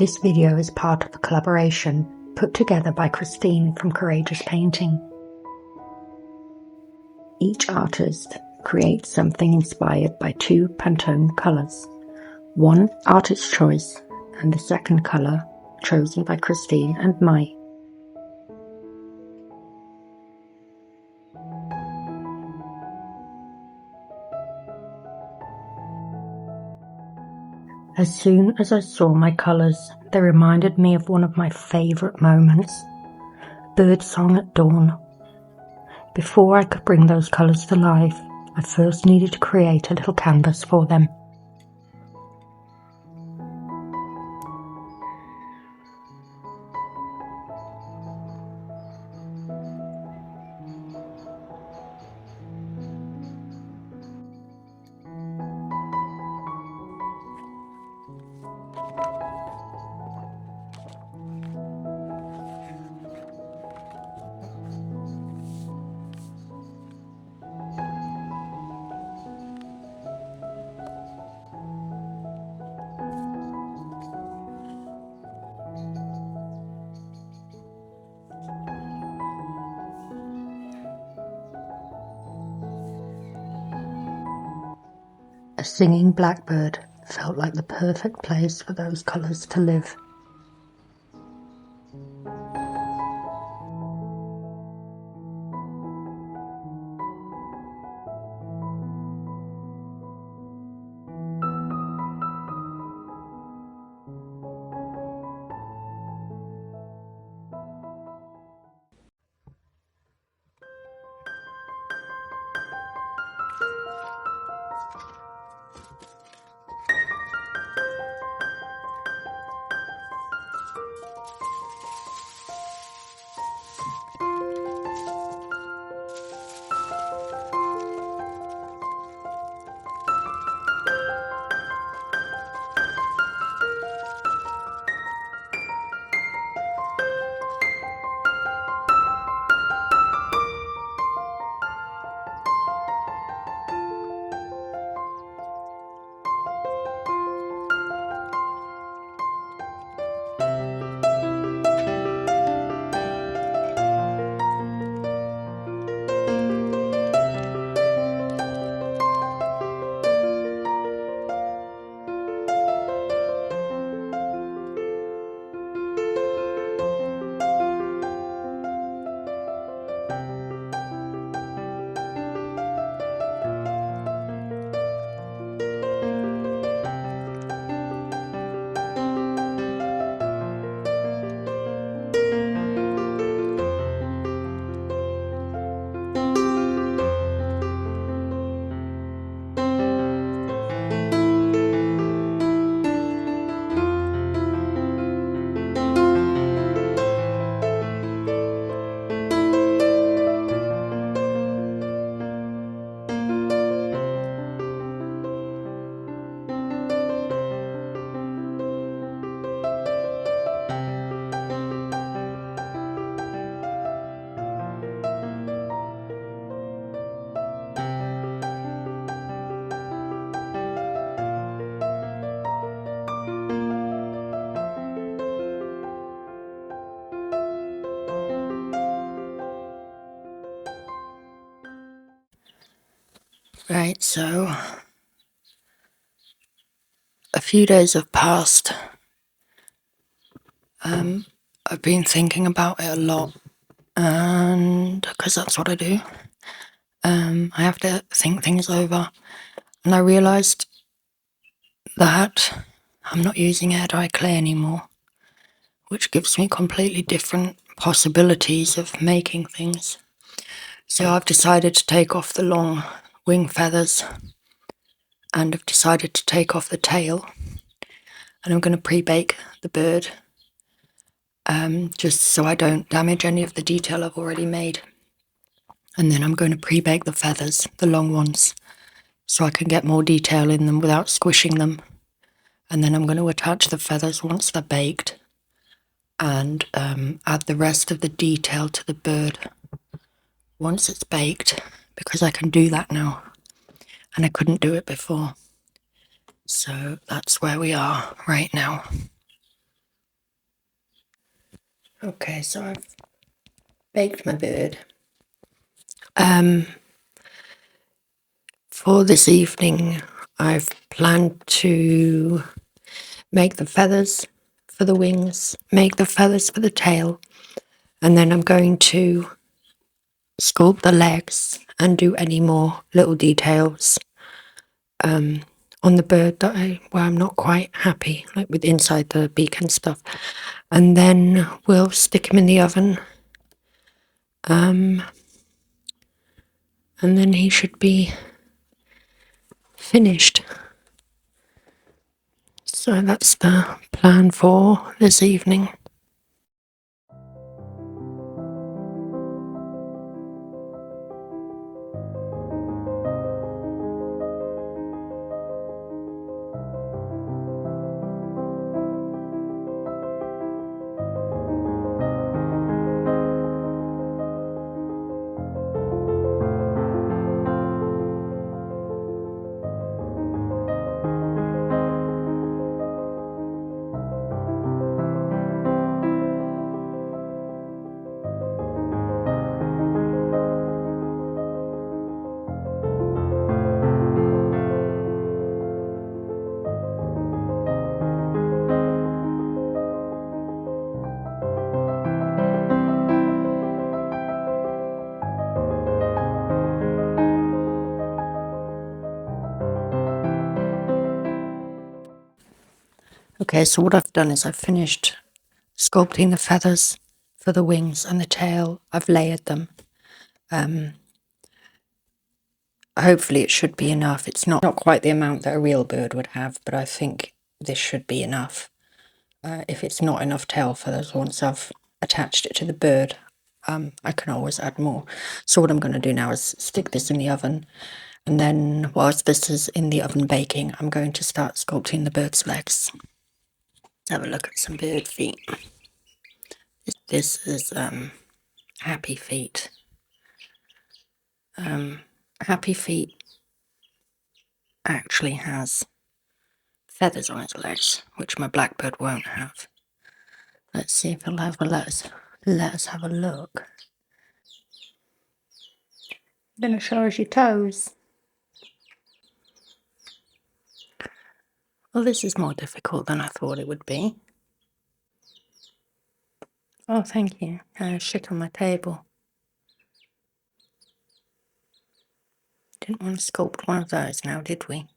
This video is part of a collaboration put together by Christine from Courageous Painting. Each artist creates something inspired by two Pantone colours, one artist's choice and the second colour chosen by Christine and Mai. As soon as I saw my colours, they reminded me of one of my favourite moments, Birdsong at dawn. Before I could bring those colours to life, I first needed to create a little canvas for them. A singing blackbird felt like the perfect place for those colours to live. Right, so a few days have passed. I've been thinking about it a lot, and because that's what I do, I have to think things over, and I realised that I'm not using air dry clay anymore, which gives me completely different possibilities of making things. So I've decided to take off the long wing feathers, and I've decided to take off the tail, and I'm going to pre-bake the bird, just so I don't damage any of the detail I've already made. And then I'm going to pre-bake the feathers, the long ones, so I can get more detail in them without squishing them. And then I'm going to attach the feathers once they're baked, and add the rest of the detail to the bird once it's baked, because I can do that now, and I couldn't do it before. So that's where we are right now. Okay, so I've baked my bird. For this evening, I've planned to make the feathers for the wings, make the feathers for the tail, and then I'm going to sculpt the legs and do any more little details on the bird where I'm not quite happy, like with inside the beak and stuff. And then we'll stick him in the oven. And then he should be finished. So that's the plan for this evening. Okay, so what I've done is I've finished sculpting the feathers for the wings and the tail. I've layered them. Hopefully it should be enough. It's not quite the amount that a real bird would have, but I think this should be enough. If it's not enough tail feathers, once I've attached it to the bird, I can always add more. So what I'm going to do now is stick this in the oven, and then whilst this is in the oven baking, I'm going to start sculpting the bird's legs. Let's have a look at some bird feet. This is Happy Feet. Happy Feet actually has feathers on its legs, which my Blackbird won't have. Let's see if he'll have let us have a look. Then it shows your toes. Well, this is more difficult than I thought it would be. Oh, thank you. Shit on my table. Didn't want to sculpt one of those now, did we?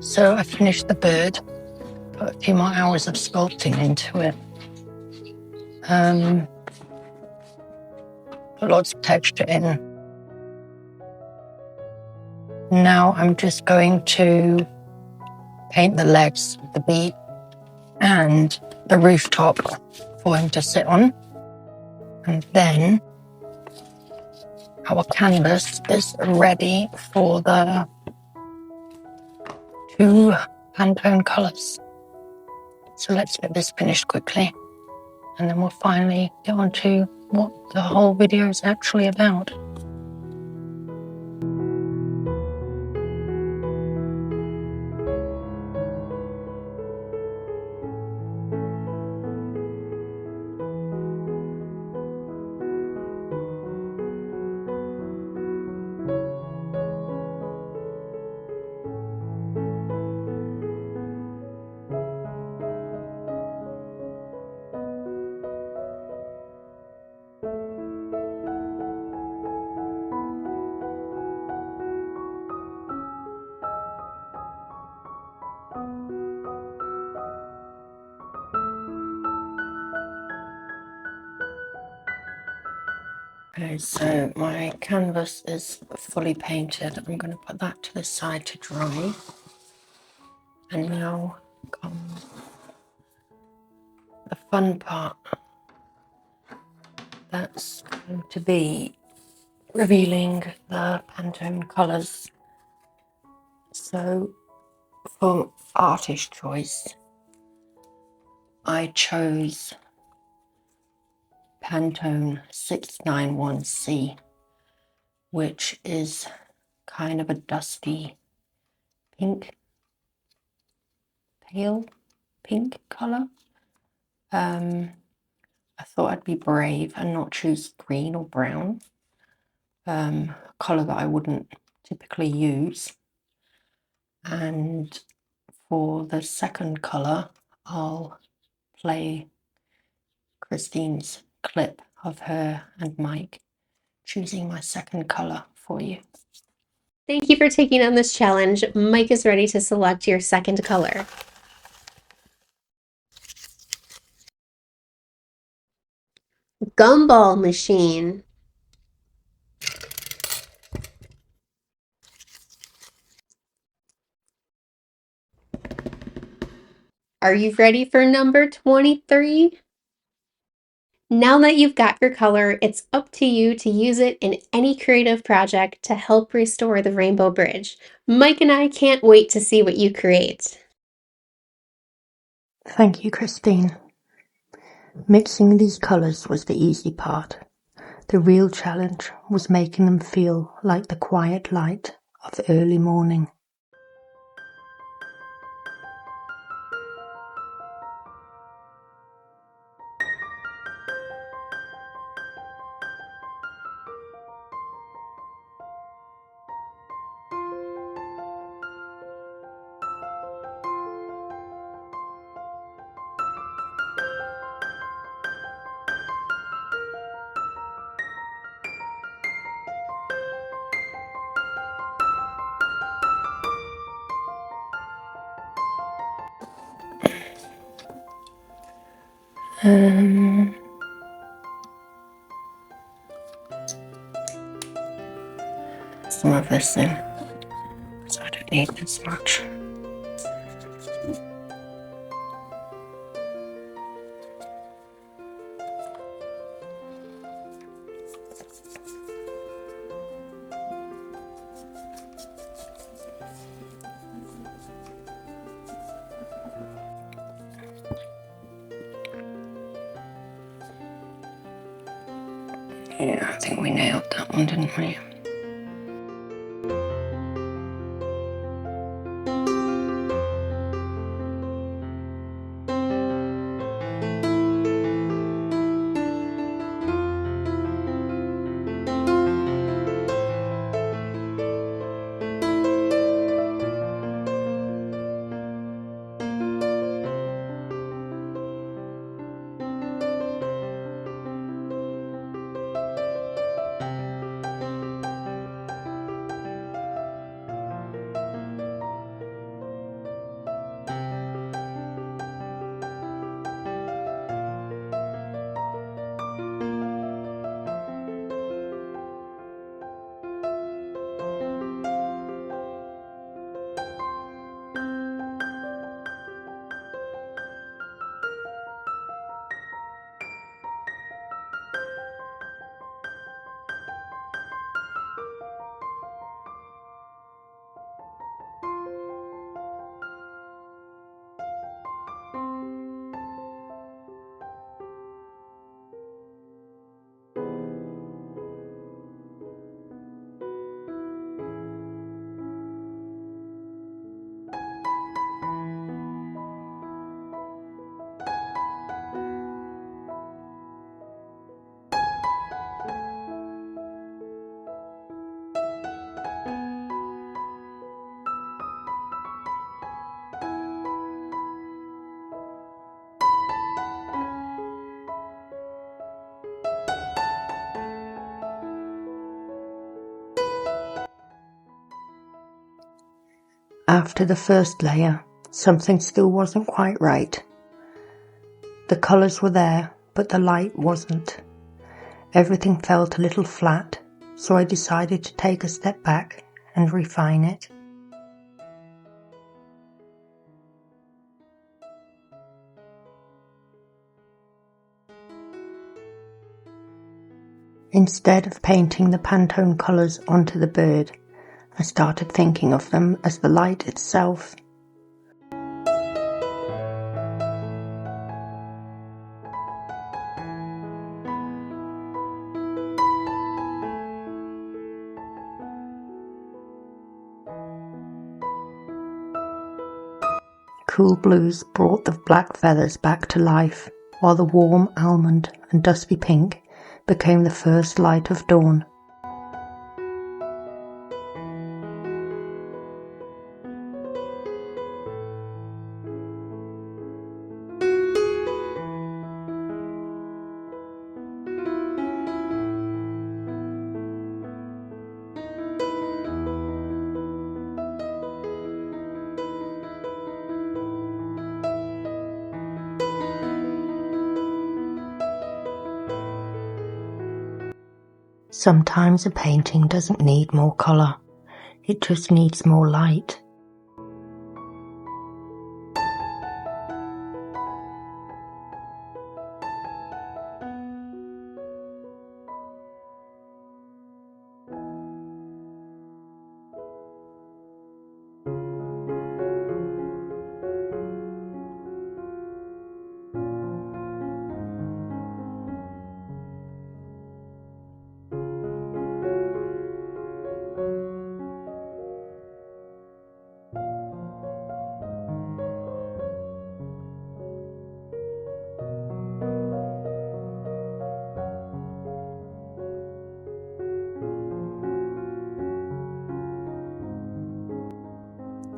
So I finished the bird, put a few more hours of sculpting into it. Put lots of texture in. Now I'm just going to paint the legs, the beak, and the rooftop for him to sit on. And then our canvas is ready for the 2 Pantone colours. So let's get this finished quickly, and then we'll finally get on to what the whole video is actually about. Okay, so my canvas is fully painted. I'm going to put that to the side to dry. And now comes the fun part. That's going to be revealing the Pantone colours. So for artist choice, I chose Pantone 691C, which is kind of a dusty pink, pale pink colour. I thought I'd be brave and not choose green or brown, a colour that I wouldn't typically use. And for the second colour, I'll play Christine's clip of her and Mike choosing my second colour for you. Thank you for taking on this challenge. Mike is ready to select your second color. Gumball machine. Are you ready for number 23? Now that you've got your color, it's up to you to use it in any creative project to help restore the Rainbow Bridge. Mike and I can't wait to see what you create. Thank you, Christine. Mixing these colours was the easy part. The real challenge was making them feel like the quiet light of early morning. Some of this in, so I don't need this much. Yeah, I think we nailed that one, didn't we? After the first layer, Something still wasn't quite right. The colours were there, but the light wasn't. Everything felt a little flat, so I decided to take a step back and refine it. Instead of painting the Pantone colours onto the bird, I started thinking of them as the light itself. Cool blues brought the black feathers back to life, while the warm almond and dusky pink became the first light of dawn. Sometimes a painting doesn't need more colour, it just needs more light.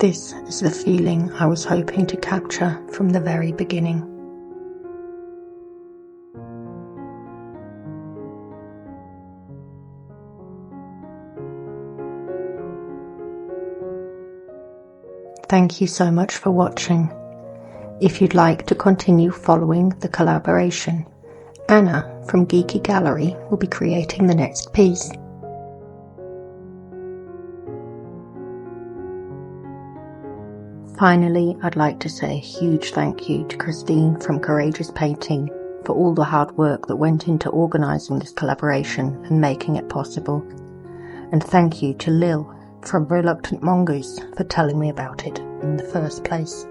This is the feeling I was hoping to capture from the very beginning. Thank you so much for watching. If you'd like to continue following the collaboration, Anna from Geeky Gallery will be creating the next piece. Finally, I'd like to say a huge thank you to Christine from Courageous Painting for all the hard work that went into organising this collaboration and making it possible. And thank you to Lil from Reluctant Mongoose for telling me about it in the first place.